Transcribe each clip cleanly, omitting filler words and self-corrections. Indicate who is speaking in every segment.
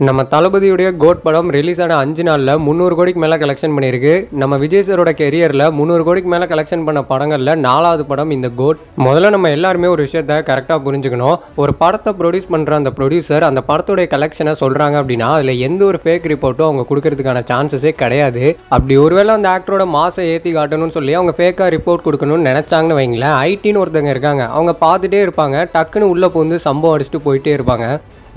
Speaker 1: நம்ம தளபதியுடைய கோட் படம் ரிலீஸ் ஆன 5 நாளில் 300 கோடிக்கு மேலே கலெக்ஷன் பண்ணியிருக்கு. நம்ம விஜய் சாரோட கெரியரில் 300 கோடிக்கு மேலே கலெக்ஷன் பண்ண படங்களில் 4வது படம் இந்த கோட். முதல்ல நம்ம எல்லாருமே ஒரு விஷயத்தை கரெக்டாக புரிஞ்சுக்கணும். ஒரு படத்தை ப்ரொடியூஸ் பண்ணுற அந்த ப்ரொடியூசர் அந்த படத்துடைய கலெக்ஷனை சொல்கிறாங்க அப்படின்னா அதில் எந்த ஒரு ஃபேக் ரிப்போர்ட்டும் அவங்க கொடுக்கறதுக்கான சான்சஸே கிடையாது. அப்படி ஒருவேளை அந்த ஆக்டரோட மாசை ஏற்றி காட்டணும்னு சொல்லி அவங்க ஃபேக்காக ரிப்போர்ட் கொடுக்கணும்னு நினச்சாங்கன்னு வைங்களேன், ஐடின்னு ஒருத்தங்க இருக்காங்க, அவங்க பார்த்துட்டே இருப்பாங்க, டக்குன்னு உள்ளே பூந்து சம்பவம் அடிச்சுட்டு போயிட்டே இருப்பாங்க.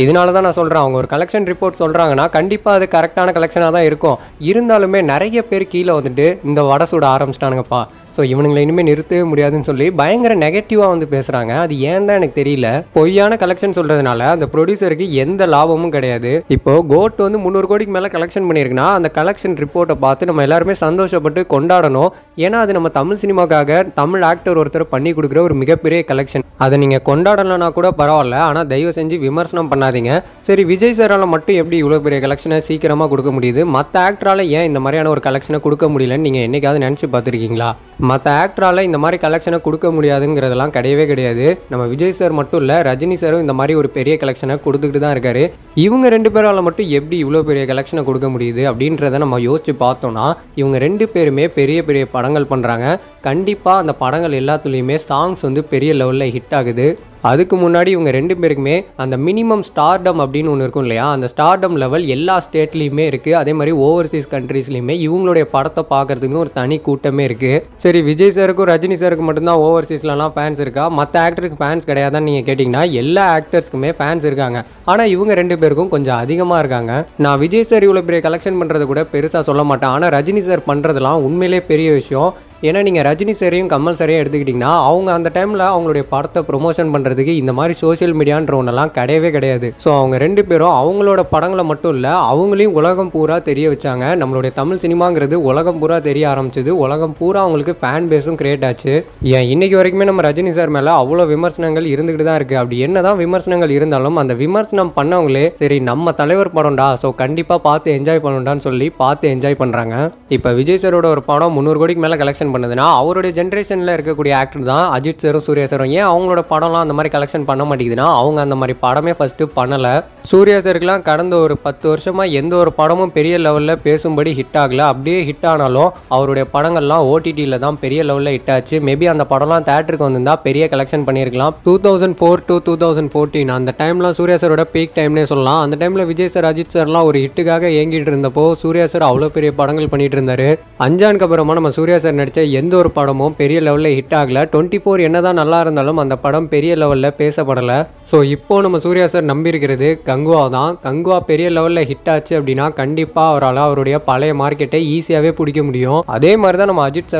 Speaker 1: இதனால தான் நான் சொல்கிறேன், அவங்க ஒரு கலெக்ஷன் ரிப்போர்ட் சொல்கிறாங்கன்னா கண்டிப்பாக அது கரெக்டான கலெக்ஷனாக தான் இருக்கும். இருந்தாலுமே நிறைய பேர் கீழே வந்துட்டு இந்த வடை சுட ஆரம்பிச்சிட்டானுங்கப்பா, ஸோ இவனுங்களை இனிமேல் நிறுத்தவே முடியாதுன்னு சொல்லி பயங்கர நெகட்டிவாக வந்து பேசுகிறாங்க. அது ஏன் தான் எனக்கு தெரியல. பொய்யான கலெக்ஷன் சொல்கிறதுனால அந்த ப்ரொடியூசருக்கு எந்த லாபமும் கிடையாது. இப்போ கோட் வந்து 300 கோடிக்கு மேலே கலெக்ஷன் பண்ணியிருக்குன்னா அந்த கலெக்ஷன் ரிப்போர்ட்டை பார்த்து நம்ம எல்லாருமே சந்தோஷப்பட்டு கொண்டாடணும். ஏன்னா அது நம்ம தமிழ் சினிமாக்காக தமிழ் ஆக்டர் ஒருத்தர் பண்ணி கொடுக்குற ஒரு மிகப்பெரிய கலெக்ஷன். அதை நீங்கள் கொண்டாடலைன்னா கூட பரவாயில்ல, ஆனால் தயவு செஞ்சு விமர்சனம் பண்ணாதீங்க. சரி, விஜய் சாரால் மட்டும் எப்படி இவ்வளோ பெரிய கலெக்ஷனை சீக்கிரமாக கொடுக்க முடியுது, மற்ற ஆக்டரால் ஏன் இந்த மாதிரியான ஒரு கலெக்ஷனை கொடுக்க முடியலன்னு நீங்கள் என்னைக்காவது நினச்சி பார்த்துருக்கீங்களா? மற்ற ஆக்டரால் இந்த மாதிரி கலெக்ஷனை கொடுக்க முடியாதுங்கிறதெல்லாம் கிடையவே கிடையாது. நம்ம விஜய் சார் மட்டும் இல்லை, ரஜினி சாரும் இந்த மாதிரி ஒரு பெரிய கலெக்ஷனை கொடுத்துக்கிட்டு தான் இருக்காரு. இவங்க 2 பேரால் மட்டும் எப்படி இவ்வளோ பெரிய கலெக்ஷனை கொடுக்க முடியுது அப்படின்றத நம்ம யோசிச்சு பார்த்தோம்னா, இவங்க 2 பேருமே பெரிய பெரிய படங்கள் பண்ணுறாங்க. கண்டிப்பாக அந்த படங்கள் எல்லாத்துலேயுமே சாங்ஸ் வந்து பெரிய லெவலில் ஹிட் ஆகுது. அதுக்கு முன்னாடி இவங்க 2 பேருக்குமே அந்த மினிமம் ஸ்டார்டம் அப்படின்னு ஒன்று இருக்கும் இல்லையா, அந்த ஸ்டார்டம் லெவல் எல்லா ஸ்டேட்லேயுமே இருக்குது. அதே மாதிரி ஓவர்சீஸ் கண்ட்ரீஸ்லையுமே இவங்களுடைய படத்தை பார்க்கறதுக்குன்னு ஒரு தனி கூட்டமே இருக்குது. சரி, விஜய் சாருக்கும் ரஜினி சாருக்கு மட்டும்தான் ஓவர்சீஸ்லலாம் ஃபேன்ஸ் இருக்கா, மற்ற ஆக்டருக்கு ஃபேன்ஸ் கிடையாதான்னு நீங்கள் கேட்டிங்கன்னா எல்லா ஆக்டர்ஸ்க்குமே ஃபேன்ஸ் இருக்காங்க. ஆனால் இவங்க 2 பேருக்கும் கொஞ்சம் அதிகமாக இருக்காங்க. நான் விஜய் சார் இவ்வளோ பெரிய கலெக்ஷன் பண்ணுறது கூட பெருசாக சொல்ல மாட்டேன், ஆனால் ரஜினி சார் பண்ணுறதுலாம் உண்மையிலே பெரிய விஷயம். ஏன்னா நீங்கள் ரஜினி சாரையும் கமல் சாரையும் எடுத்துக்கிட்டிங்கன்னா அவங்க அந்த டைமில் அவங்களுடைய படத்தை ப்ரொமோஷன் பண்ணுறதுக்கு இந்த மாதிரி சோஷியல் மீடியான்ற ஒன்றெல்லாம் கிடையவே கிடையாது. ஸோ அவங்க 2 பேரும் அவங்களோட படங்களை மட்டும் இல்லை, அவங்களையும் உலகம் பூரா தெரிய வச்சாங்க. நம்மளுடைய தமிழ் சினிமாங்கிறது உலகம் பூரா தெரிய ஆரம்பிச்சது. உலகம் பூரா அவங்களுக்கு ஃபேன் பேஸும் கிரியேட் ஆச்சு. ஏன் இன்னைக்கு வரைக்குமே நம்ம ரஜினி சார் மேலே அவ்வளோ விமர்சனங்கள் இருந்துக்கிட்டு தான் இருக்குது. அப்படி என்ன தான் விமர்சனங்கள் இருந்தாலும் அந்த விமர்சனம் பண்ணவங்களே சரி நம்ம தலைவர் படம்டா, ஸோ கண்டிப்பாக பார்த்து என்ஜாய் பண்ணணும்டான்னு சொல்லி பார்த்து என்ஜாய் பண்ணுறாங்க. இப்போ விஜய் சாரோட ஒரு படம் 300 கோடிக்கு மேலே கலெக்ஷன் பண்ணுதுன்னா அவருடைய ஜென்ரேஷனில் இருக்கக்கூடிய ஆக்டர் தான் அஜித் சாரும் சூர்யா சாரும். ஏன் அவங்களோட படம்லாம் அந்த மாதிரி கலெக்ஷன் பண்ண மாட்டேங்குதுன்னா அவங்க அந்த மாதிரி படமே ஃபஸ்ட்டு பண்ணலை. சூர்யா சாருக்குலாம் கடந்த ஒரு 10 வருஷமாக எந்த ஒரு படமும் பெரிய லெவலில் பேசும்படி ஹிட் ஆகலை. அப்படியே ஹிட் ஆனாலும் அவருடைய படங்கள்லாம் ஓடிடியில் தான் பெரிய லெவலில் ஹிட் ஆச்சு. மேபி அந்த படம்லாம் தேட்டருக்கு வந்திருந்தா பெரிய கலெக்ஷன் பண்ணியிருக்கலாம். 2004 to 2014 அந்த டைம்லாம் சூர்யா சாரோட பீக் டைம்னே சொல்லலாம். அந்த டைமில் விஜய் சார் அஜித் சார்லாம் ஒரு ஹிட்டுக்காக ஏங்கிட்டு இருந்தப்போ சூர்யா சார் அவ்வளோ பெரிய படங்கள் பண்ணிட்டு இருந்தார். அஞ்சானுக்கு அப்புறமா நம்ம சூர்யா சார் நடித்த எந்த ஒரு படமும் பெரிய லெவலில் ஹிட் ஆகலை. 24 என்னதான் நல்லா இருந்தாலும் அந்த படம் பெரிய லெவலில் பேசப்படலை. ஸோ இப்போ நம்ம சூர்யா சார் நம்பியிருக்கிறது கங்குவா தான். கங்குவா பெரிய லெவலில் ஹிட் ஆச்சு அப்படின்னா கண்டிப்பாக அவரால் அவருடைய பழைய மார்க்கெட்டை ஈஸியாகவே பிடிக்க முடியும். அதே மாதிரி தான் நம்ம அஜித்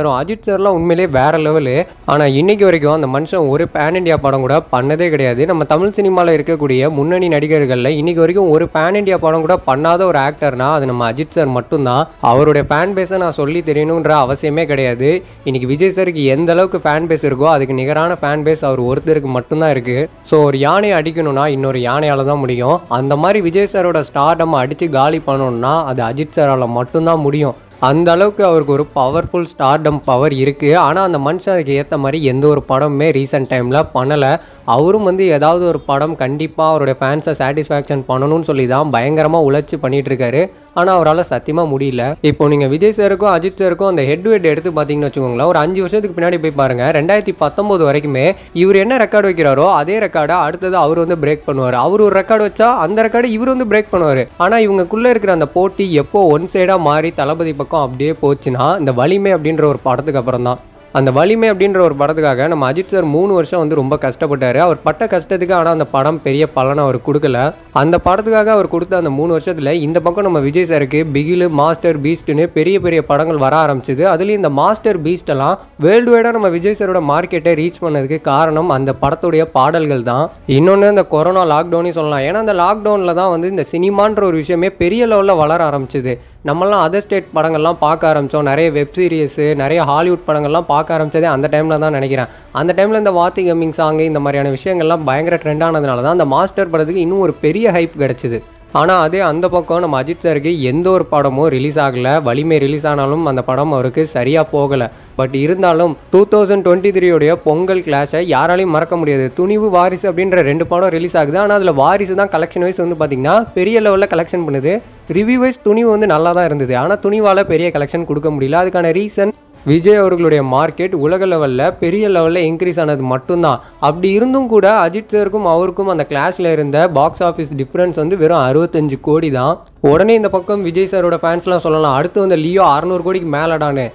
Speaker 1: சார்லாம் உண்மையிலே வேற லெவலு. ஆனால் இன்னைக்கு வரைக்கும் அந்த மனுஷன் ஒரு பேன் இண்டியா படம் கூட பண்ணதே கிடையாது. நம்ம தமிழ் சினிமாவில் இருக்கக்கூடிய முன்னணி நடிகர்களில் இன்னைக்கு வரைக்கும் ஒரு பேன் இண்டியா படம் கூட பண்ணாத ஒரு ஆக்டர்னா அது நம்ம அஜித் சார் மட்டும்தான். அவருடைய ஃபேன் பேஸை நான் சொல்லி தெரியணுன்ற அவசியமே கிடையாது. இன்னைக்கு விஜய் சாருக்கு எந்த அளவுக்கு ஃபேன் பேஸ் இருக்கோ அதுக்கு நிகரான ஃபேன் பேஸ் அவர் ஒருத்தருக்கு மட்டும்தான் இருக்கு. ஸோ ஒரு யானையை அடிக்கணும்னா இன்னொரு யானையால தான் முடியும். அந்த மாதிரி விஜய் சாரோட ஸ்டார்டம் அடித்து காலி பண்ணணும்னா அது அஜித் சாரால் மட்டும்தான் முடியும். அந்த அளவுக்கு அவருக்கு ஒரு பவர்ஃபுல் ஸ்டார்டம் பவர் இருக்குது. ஆனால் அந்த மனுஷன் அதுக்கு ஏற்ற மாதிரி எந்த ஒரு படமுமே ரீசெண்ட் டைமில் பண்ணலை. அவரும் வந்து ஏதாவது ஒரு படம் கண்டிப்பாக அவருடைய ஃபேன்ஸை சாட்டிஸ்ஃபேக்ஷன் பண்ணணும்னு சொல்லி தான் பயங்கரமாக உழைச்சி பண்ணிகிட்டு இருக்காரு. ஆனால் அவரால் சத்தியமாக முடியல. இப்போ நீங்கள் விஜய் சாருக்கும் அஜித் சாருக்கும் அந்த ஹெட் டு ஹெட் எடுத்து பார்த்தீங்கன்னு வச்சுக்கோங்களேன், ஒரு 5 வருஷத்துக்கு பின்னாடி போய் பாருங்கள். 2019 வரைக்குமே இவர் என்ன ரெக்கார்டு வைக்கிறாரோ அதே ரெக்கார்டை அடுத்தது அவர் வந்து பிரேக் பண்ணுவார். அவர் ஒரு ரெக்கார்டு வச்சா அந்த ரெக்கார்டு இவர் வந்து பிரேக் பண்ணுவார். ஆனால் இவங்களுக்குள்ளே இருக்கிற அந்த போட்டி எப்போ ஒன் சைடாக மாறி தளபதி பக்கம் அப்படியே போச்சுன்னா இந்த வலிமை அப்படின்ற ஒரு படத்துக்கு அப்புறம் தான். அந்த வலிமை அப்படின்ற ஒரு படத்துக்காக நம்ம அஜித் சார் 3 வருஷம் வந்து ரொம்ப கஷ்டப்பட்டார். அவர் பட்ட கஷ்டத்துக்கு ஆனால் அந்த படம் பெரிய பலனை அவர் கொடுக்கல. அந்த படத்துக்காக அவர் கொடுத்த அந்த 3 வருஷத்தில் இந்த பக்கம் நம்ம விஜய் சாருக்கு பிகிலு, மாஸ்டர் பீஸ்ட்னு பெரிய பெரிய படங்கள் வர ஆரம்பிச்சிது. அதுலேயும் இந்த மாஸ்டர் பீஸ்டெல்லாம் வேர்ல்டு வைடாக நம்ம விஜய் சாரோட மார்க்கெட்டை ரீச் பண்ணதுக்கு காரணம் அந்த படத்துடைய பாடல்கள் தான். இன்னொன்று இந்த கொரோனா லாக்டவுனே சொல்லலாம். ஏன்னா அந்த லாக்டவுனில் தான் வந்து இந்த சினிமான்ற ஒரு விஷயமே பெரிய லெவலில் வளர ஆரம்பிச்சிது. நம்மளாம் அதர் ஸ்டேட் படங்கள்லாம் பார்க்க ஆரம்பித்தோம். நிறைய வெப் சீரிஸு, நிறைய ஹாலிவுட் படங்கள்லாம் பார்க்க ஆரம்பித்ததே அந்த டைமில் தான் நினைக்கிறேன். அந்த டைமில் இந்த வாத்தி கம்மிங் சாங்கு இந்த மாதிரியான விஷயங்கள்லாம் பயங்கர ட்ரெண்ட் ஆனதுனால தான் அந்த மாஸ்டர் படத்துக்கு இன்னும் ஒரு பெரிய ஹைப் கிடச்சிது. ஆனால் அதே அந்த பக்கம் நம்ம அஜித் சாருக்கு எந்த ஒரு படமும் ரிலீஸ் ஆகலை. வலிமை ரிலீஸ் ஆனாலும் அந்த படம் அவருக்கு சரியாக போகலை. பட் இருந்தாலும் 2023 பொங்கல் கிளாஷை யாராலையும் மறக்க முடியாது. துணிவு வாரிசு அப்படின்ற 2 படம் ரிலீஸ் ஆகுது. ஆனால் அதில் வாரிசு தான் கலெக்ஷன் வைஸ் வந்து பார்த்திங்கன்னா பெரிய லெவலில் கலெக்ஷன் பண்ணுது. ரிவ்யூ வைஸ் துணிவு வந்து நல்லா தான் இருந்தது. ஆனால் துணிவால் பெரிய கலெக்ஷன் கொடுக்க முடியல. அதுக்கான ரீசன் விஜய் அவர்களுடைய மார்க்கெட் உலக லெவலில் பெரிய லெவலில் இன்க்ரீஸ் ஆனது மட்டும்தான். அப்படி இருந்தும் கூட அஜித் சாருக்கும் அவருக்கும் அந்த கிளாஸில் இருந்த பாக்ஸ் ஆஃபீஸ் டிஃப்ரென்ஸ் வந்து வெறும் 65 கோடி தான். உடனே இந்த பக்கம் விஜய் சாரோட ஃபேன்ஸ்லாம் சொல்லலாம், அடுத்து வந்து லியோ 600 கோடிக்கு மேலடான்னு.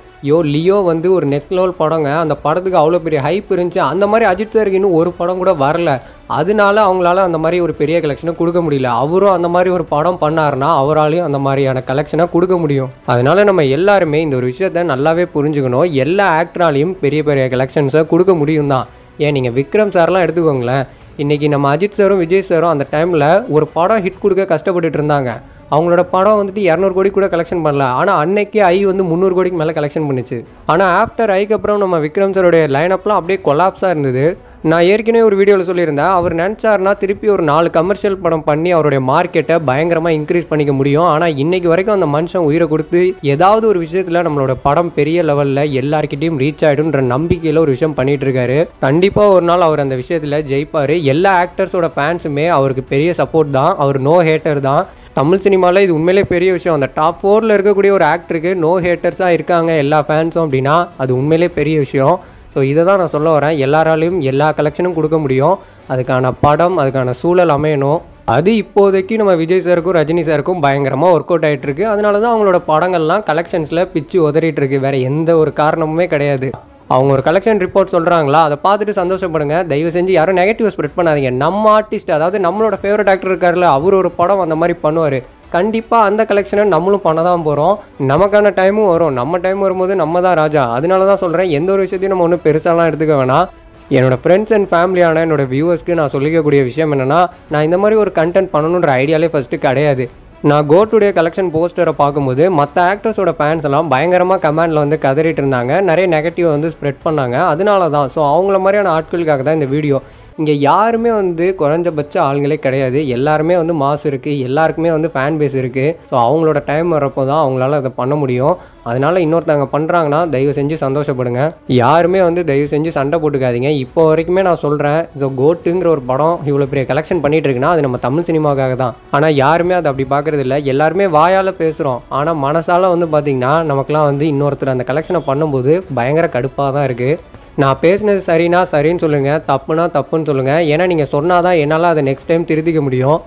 Speaker 1: லியோ வந்து ஒரு நெக்ஸ்ட் லெவல் படங்க. அந்த படத்துக்கு அவ்வளோ பெரிய ஹைப் இருந்துச்சு. அந்த மாதிரி அஜித் சாருக்கு இன்னும் ஒரு படம் கூட வரல. அதனால அவங்களால அந்த மாதிரி ஒரு பெரிய கலெக்ஷனை கொடுக்க முடியல. அவரும் அந்த மாதிரி ஒரு படம் பண்ணாருன்னா அவராலையும் அந்த மாதிரியான கலெக்ஷனை கொடுக்க முடியும். அதனால நம்ம எல்லாருமே இந்த ஒரு விஷயத்த நல்லாவே புரிஞ்சுக்கணும். எல்லா ஆக்டராலையும் பெரிய பெரிய கலெக்ஷன்ஸை கொடுக்க முடியும் தான். ஏன் நீங்கள் விக்ரம் சார்லாம் எடுத்துக்கோங்களேன். இன்றைக்கி நம்ம அஜித் சாரும் விஜய் சாரும் அந்த டைமில் ஒரு படம் ஹிட் கொடுக்க கஷ்டப்பட்டுட்டு இருந்தாங்க. அவங்களோட படம் வந்துட்டு 200 கோடி கூட கலெக்ஷன் பண்ணல. ஆனால் அன்னைக்கு ஐ வந்து 300 கோடிக்கு மேலே கலெக்ஷன் பண்ணிச்சு. ஆனால் ஆஃப்டர் ஐக்கு அப்புறம் நம்ம விக்ரம் சாரோடைய லைனப்லாம் அப்படியே கொலாப்ஸாக இருந்தது. நான் ஏற்கனவே ஒரு வீடியோவில் சொல்லியிருந்தேன், அவர் நினச்சாருன்னா திருப்பி ஒரு 4 கமர்ஷியல் படம் பண்ணி அவருடைய மார்க்கெட்டை பயங்கரமாக இன்க்ரீஸ் பண்ணிக்க முடியும். ஆனால் இன்றைக்கி வரைக்கும் அந்த மனுஷன் உயிரை கொடுத்து ஏதாவது ஒரு விஷயத்தில் நம்மளோட படம் பெரிய லெவலில் எல்லாருக்கிட்டையும் ரீச் ஆகிடும்ன்ற நம்பிக்கையில் ஒரு விஷயம் பண்ணிகிட்டு இருக்காரு. கண்டிப்பாக ஒரு நாள் அவர் அந்த விஷயத்தில் ஜெயிப்பார். எல்லா ஆக்டர்ஸோட ஃபேன்ஸுமே அவருக்கு பெரிய சப்போர்ட் தான். அவர் நோ ஹேட்டர் தான். தமிழ் சினிமாவில் இது உண்மையிலே பெரிய விஷயம். அந்த டாப் 4ல் இருக்கக்கூடிய ஒரு ஆக்டருக்கு நோ ஹேட்டர்ஸாக இருக்காங்க எல்லா ஃபேன்ஸும் அப்படின்னா அது உண்மையிலே பெரிய விஷயம். ஸோ இதை தான் நான் சொல்ல வரேன். எல்லாராலையும் எல்லா கலெக்ஷனும் கொடுக்க முடியும். அதுக்கான படம், அதுக்கான சூழல் அமையணும். அது இப்போதைக்கு நம்ம விஜய் சாருக்கும் ரஜினி சாருக்கும் பயங்கரமாக ஒர்க் அவுட் ஆகிட்டு இருக்கு. அதனால தான் அவங்களோட படங்கள்லாம் கலெக்ஷன்ஸில் பிச்சு உதறிட்டு இருக்கு. வேறு எந்த ஒரு காரணமுமே கிடையாது. அவங்க ஒரு கலெக்ஷன் ரிப்போர்ட் சொல்கிறாங்களா, அதை பார்த்துட்டு சந்தோஷப்படுங்க. தயவு செஞ்சு யாரும் நெகட்டிவ் ஸ்ப்ரெட் பண்ணாதீங்க. நம்ம ஆர்டிஸ்ட், அதாவது நம்மளோட ஃபேவரட் ஆக்டர் இருக்கார்ல, அவர் ஒரு படம் அந்த மாதிரி பண்ணுவார். கண்டிப்பாக அந்த கலெக்ஷனை நம்மளும் பண்ண தான் போகிறோம். நமக்கான டைமும் வரும். நம்ம டைம் வரும்போது நம்ம தான் ராஜா. அதனால தான் சொல்கிறேன், எந்த ஒரு விஷயத்தையும் நம்ம ஒன்றும் பெருசாலாம் எடுத்துக்க வேணாம். என்னோடய ஃப்ரெண்ட்ஸ் அண்ட் ஃபேமிலியான என்னோடய வியூவர்ஸ்க்கு நான் சொல்லிக்கக்கூடிய விஷயம் என்னென்னா, நான் இந்த மாதிரி ஒரு கண்டென்ட் பண்ணணுன்ற ஐடியாலே ஃபஸ்ட்டு கிடையாது. நான் கோட்டுடைய கலெக்ஷன் போஸ்டரை பார்க்கும்போது மற்ற ஆக்டர்ஸோட ஃபேன்ஸ் எல்லாம் பயங்கரமாக கமெண்டில் வந்து கதறிட்டு இருந்தாங்க. நிறைய நெகட்டிவ் வந்து ஸ்ப்ரெட் பண்ணாங்க. அதனால தான். ஸோ அவங்கள மாதிரியான ஆட்களுக்காக தான் இந்த வீடியோ. இங்கே யாருமே வந்து குறைஞ்சபட்ச ஆளுங்களே கிடையாது. எல்லாருமே வந்து மாஸ் இருக்குது. எல்லாருக்குமே வந்து ஃபேன் பேஸ் இருக்குது. ஸோ அவங்களோட டைம் வரப்போ தான் அவங்களால அதை பண்ண முடியும். அதனால் இன்னொருத்தவங்க பண்ணுறாங்கன்னா தயவு செஞ்சு சந்தோஷப்படுங்க. யாருமே வந்து தயவு செஞ்சு சண்டை போட்டுக்காதீங்க. இப்போ வரைக்குமே நான் சொல்கிறேன், இந்த கோட்டுங்கிற ஒரு படம் இவ்வளோ பெரிய கலெக்ஷன் பண்ணிகிட்டு இருக்குன்னா அது நம்ம தமிழ் சினிமாவுக்காக தான். ஆனால் யாருமே அதை அப்படி பார்க்குறது இல்லை. எல்லாருமே வாயால் பேசுகிறோம். ஆனால் மனசால் வந்து பார்த்திங்கன்னா நமக்குலாம் வந்து இன்னொருத்தர் அந்த கலெக்ஷனை பண்ணும்போது பயங்கர கடுப்பாக தான் இருக்குது. நான் பேசினது சரின்னா சரின்னு சொல்லுங்கள், தப்புனா தப்புன்னு சொல்லுங்கள். ஏன்னா நீங்கள் சொன்னால் தான் என்னால் அதை நெக்ஸ்ட் டைம் திருத்திக்க முடியும்.